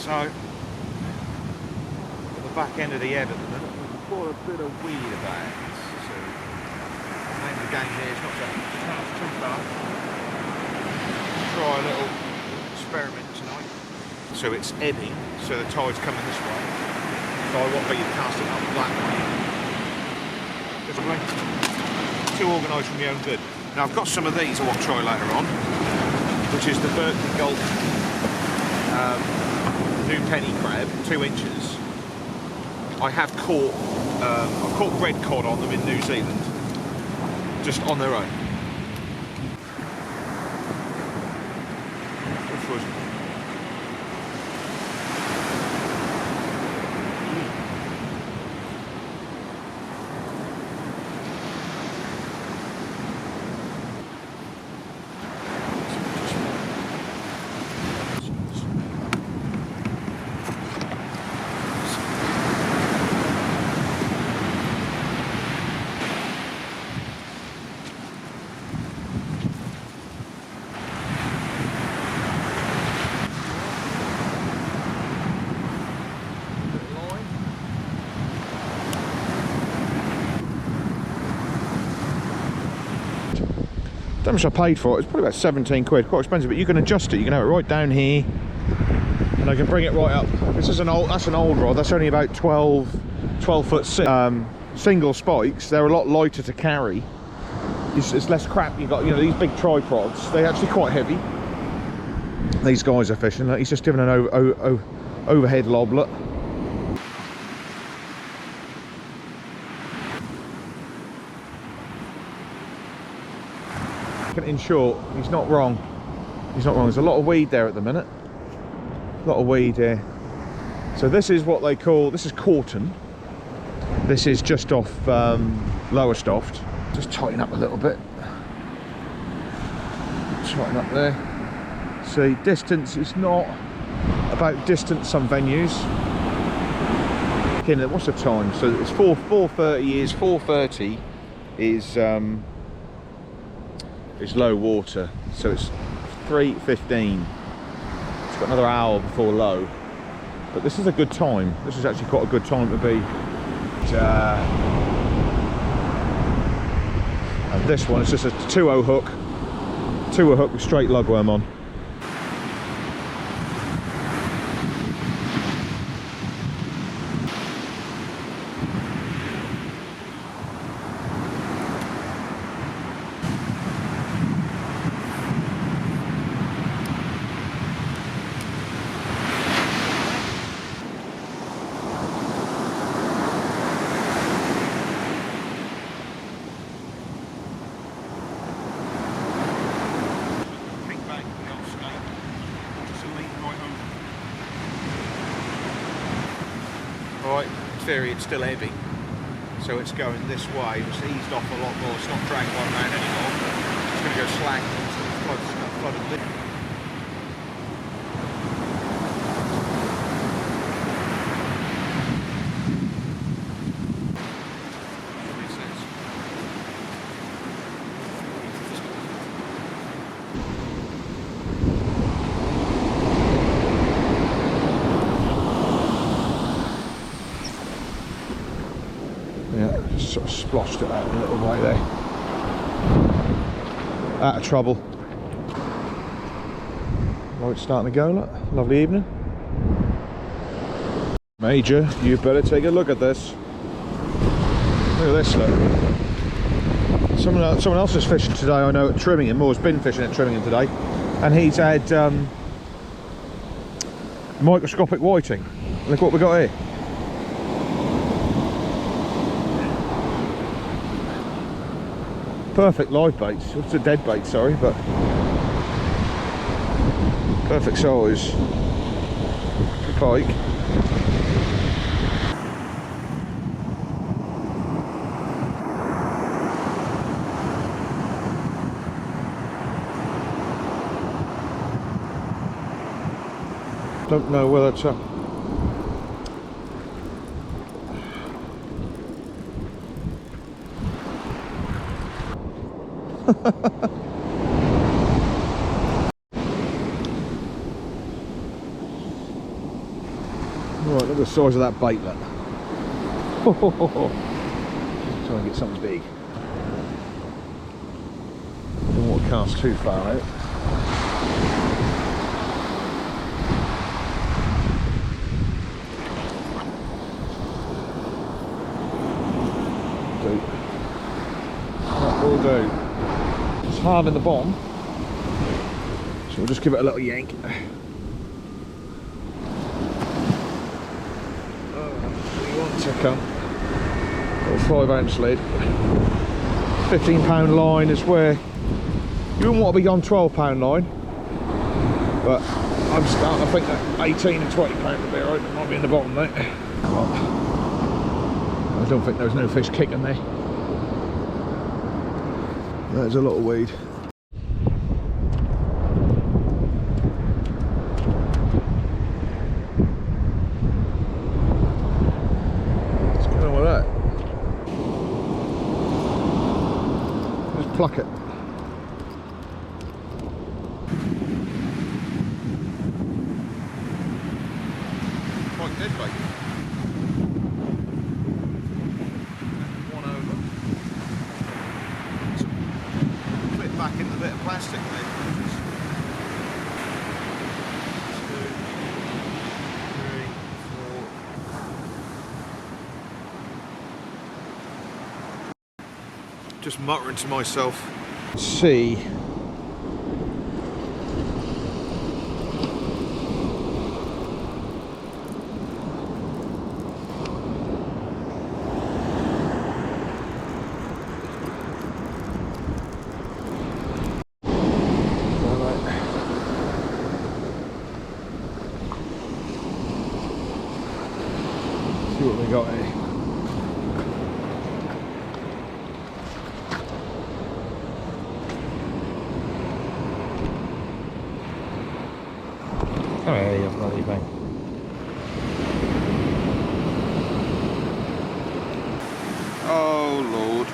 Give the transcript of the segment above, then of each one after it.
So, at the back end of the head at the minute, we've got a bit of weed about it. So, the name of the game here is not to cast too far. Try a little experiment tonight. So it's ebbing, so the tide's coming this way. So I want to be casting up that way. Too organised for my own good. Now I've got some of these I want to try later on, which is the gulged new penny crab, 2 inches. I have caught, I've caught red cod on them in New Zealand, just on their own. How much I paid for it? It's probably about 17 quid, quite expensive, but you can adjust it. You can have it right down here, and I can bring it right up. This is that's an old rod. That's only about 12 foot single spikes. They're a lot lighter to carry. It's less crap. You got, you know, these big tripods. They're actually quite heavy. These guys are fishing. He's just given an overhead loblet. In short, he's not wrong. He's not wrong. There's a lot of weed there at the minute. A lot of weed here. So this is what they call, this is Corton. This is just off Lowestoft. Just tighten up a little bit. Tighten up there. See, distance is not about distance some venues. Again, what's the time? So it's 4:30 is 4:30 is low water, so it's 3:15. It's got another hour before low, but this is a good time. This is actually quite a good time to be. And this one is just a 2-0 hook, 2-0 hook with straight lugworm on. Right, in theory it's still heavy, so it's going this way. It's eased off a lot more. It's not dragging one round anymore. It's going to go slang into the flooded lip. Yeah, just sort of sploshed it out a little way there. Out of trouble. Right, starting to go, look. Lovely evening. Major, you better take a look at this. Look at this, look. Someone else is fishing today, I know, at Trimmingham, or has been fishing at Trimmingham today. And he's had microscopic whiting. Look what we got here. Perfect live bait. It's a dead bait, sorry, but perfect size. Good pike. Don't know whether it's a Right, look at the size of that bait, look. Try and get something big. Don't want to cast too far out. That will do. It's hard in the bottom, so we'll just give it a little yank. To come. Little 5-ounce lead. £15 line is where you wouldn't want to be on £12 line, but I'm starting to think that 18 and £20 would be alright. It might be in the bottom there. I don't think there's no fish kicking there. There's a lot of weed. Pluck it. Quite dead bait. One over. Put it back in the bit of plastic there. 2, 3, 4. Just muttering to myself. See. See what we got here. Oh yeah, you bloody bang. Oh Lord.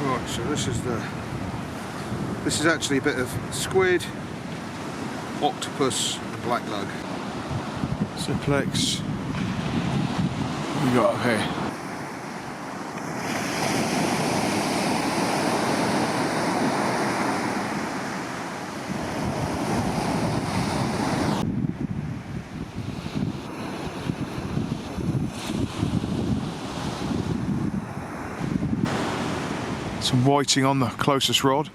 Right, so this is actually a bit of squid, octopus and black lug. Simplex. What we got up here? Some whiting on the closest rod.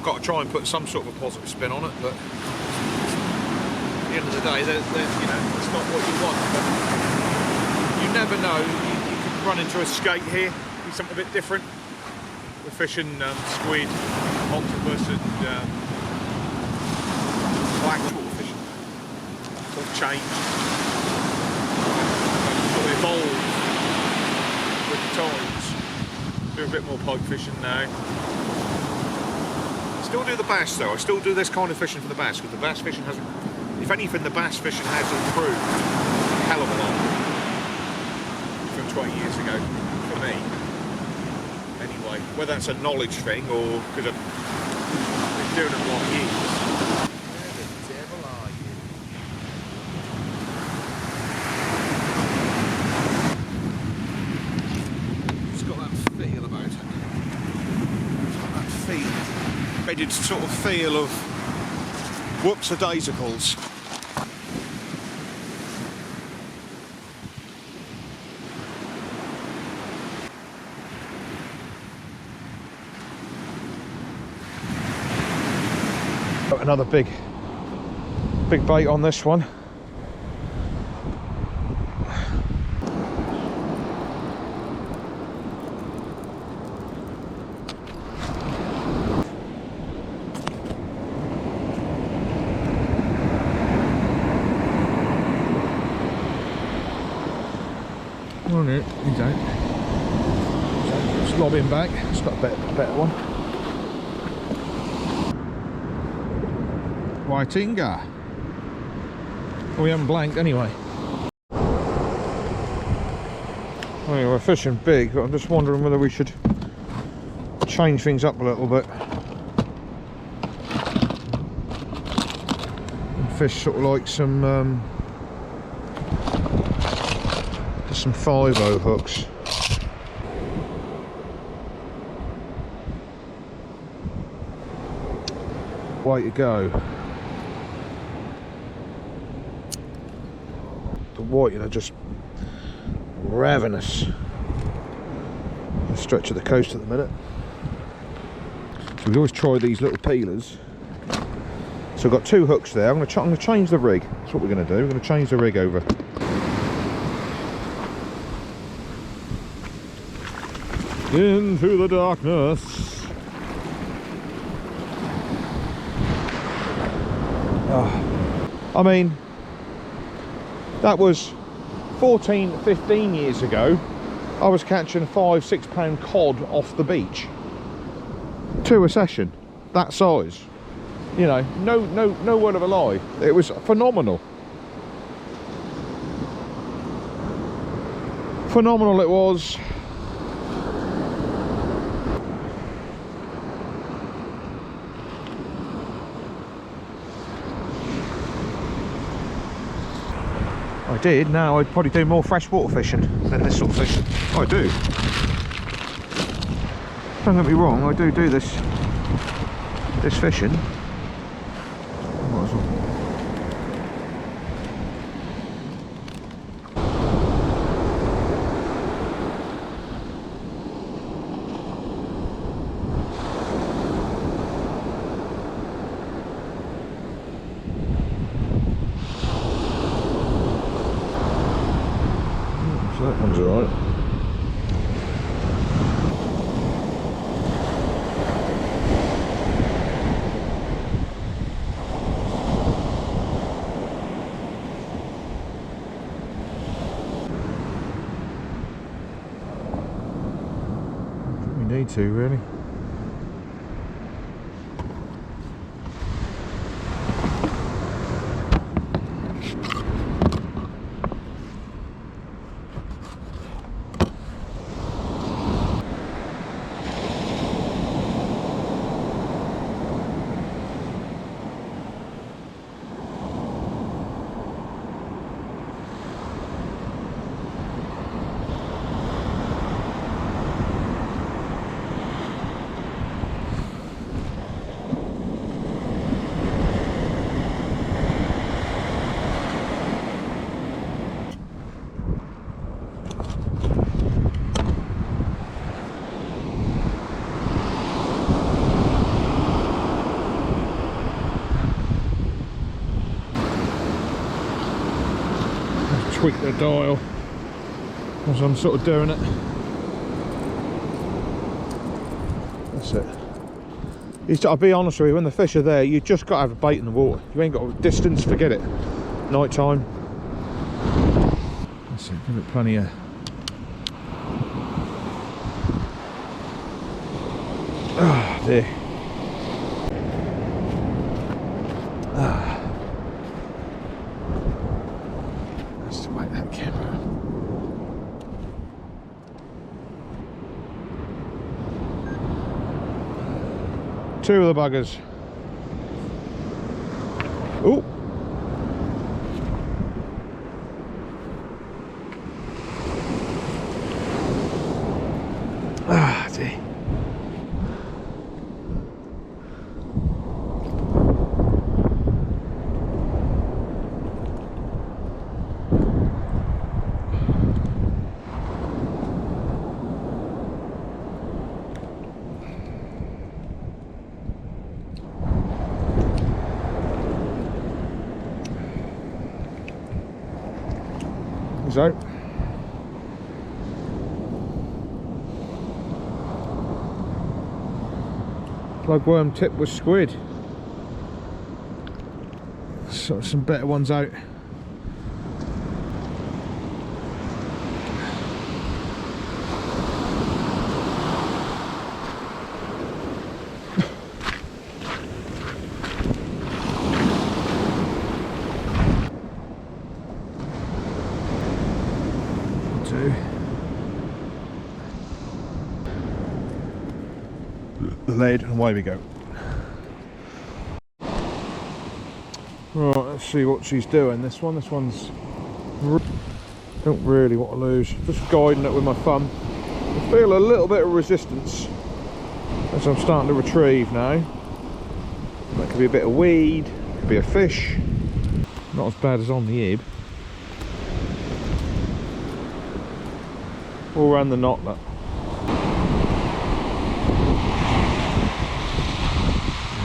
Got to try and put some sort of a positive spin on it, but at the end of the day, you know, it's not what you want. But you never know. You could run into a skate here, do something a bit different. We're fishing squid, octopus, and black water fishing. It's all changed. Sort of evolved with the times. Do a bit more pike fishing now. Still do the bass though. I still do this kind of fishing for the bass, because the bass fishing hasn't, if anything, the bass fishing has improved a hell of a lot from 20 years ago for me. Anyway, whether that's a knowledge thing or because I've been doing it a lot of years. Where the devil are you? It's got that feel about it. It's got that feel. Bedded sort of feel of whoops-a-daisicles. Got another big bait on this one. Oh no, he's out. Let's lob him back. It's got a better one. Whitinga. Well, we haven't blanked anyway. Well, we're fishing big, but I'm just wondering whether we should change things up a little bit. And fish sort of like some 5-0 hooks. Way to go. The whiting are just ravenous. A stretch of the coast at the minute. So we always try these little peelers. So I've got 2 hooks there. I'm going to change the rig. That's what we're going to do. We're going to change the rig over. Into the darkness. I mean, that was 14, 15 years ago. I was catching 5-6 pound cod off the beach. 2 a session, that size. You know, no word of a lie. It was phenomenal. Phenomenal it was. I did. Now I'd probably do more freshwater fishing than this sort of fishing. I do. Don't get me wrong, I do this fishing. Might as well. So that one's alright. We need to, really. Tweak the dial as I'm sort of doing it. That's it. I'll be honest with you, when the fish are there, you just got to have a bait in the water. You ain't got a distance, forget it. Night time. That's it, give it plenty of. Ah, dear. Ah. That camera. Two of the buggers. Oh. Ah, dear. So plugworm tip with squid. So some better ones out. do. The lid, and away we go. Right, let's see what she's doing. This one's don't really want to lose. Just guiding it with my thumb. I feel a little bit of resistance as I'm starting to retrieve now. That could be a bit of weed, could be a fish. Not as bad as on the ib. All around the knot, that.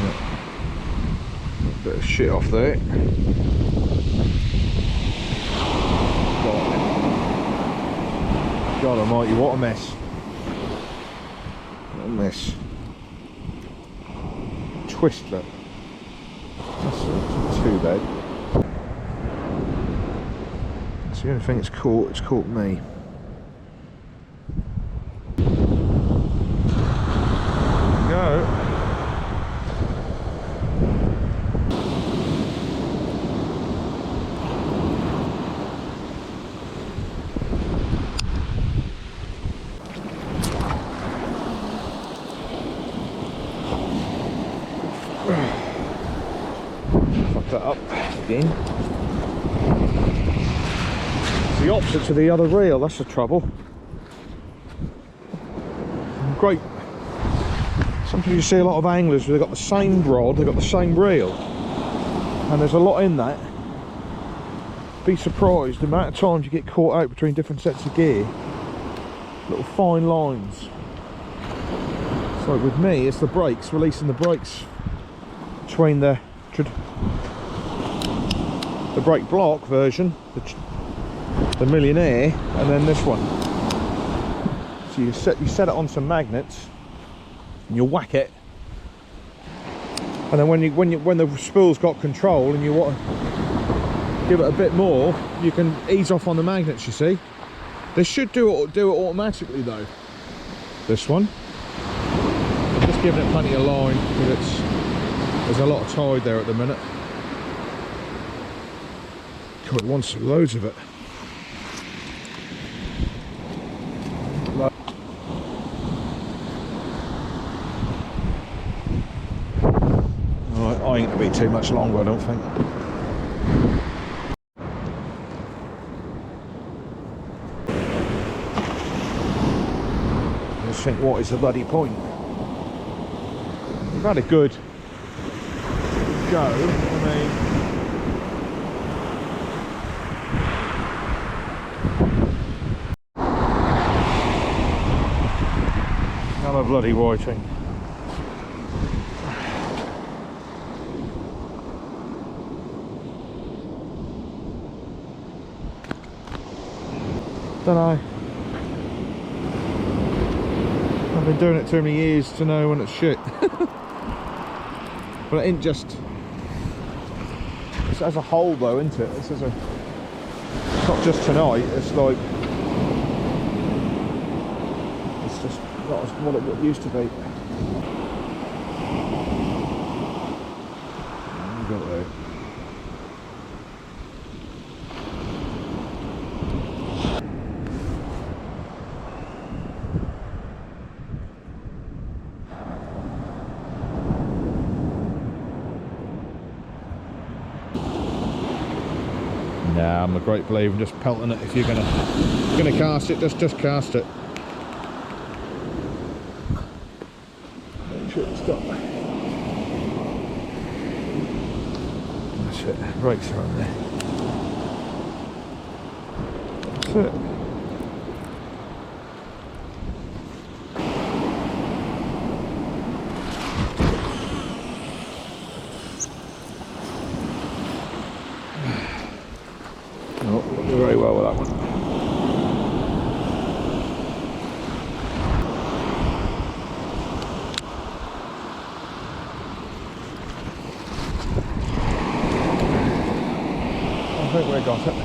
Yeah. Bit of shit off there. God almighty, what a mess. What a mess. Twist that. That's not too bad. That's the only thing it's caught me. Go. Fuck that up again. It's the opposite to the other reel, that's the trouble. Great. Sometimes you see a lot of anglers where they've got the same rod, they've got the same reel, and there's a lot in that. Be surprised the amount of times you get caught out between different sets of gear. Little fine lines. So with me, it's the brakes, releasing the brakes between the brake block version, the Millionaire, and then this one. So you set it on some magnets, and you whack it, and then when the spool's got control and you want to give it a bit more, you can ease off on the magnets. You see, they should do it automatically though. This one, I'm just giving it plenty of line because there's a lot of tide there at the minute. God, it wants loads of it. Right, I ain't gonna be too much longer, I don't think. I just think, what is the bloody point? We've had a good go. I mean, I'm a bloody whiting. Don't know. I've been doing it too many years to know when it's shit. But it ain't just. It's as a whole though, isn't it? It's not just tonight. It's like it's just not as what it used to be. Got there. Nah, I'm a great believer in just pelting it. If you're gonna cast it, just cast it. Make sure it's got. That's it. Brakes are on there. That's it. Very well with that one. I think we got it.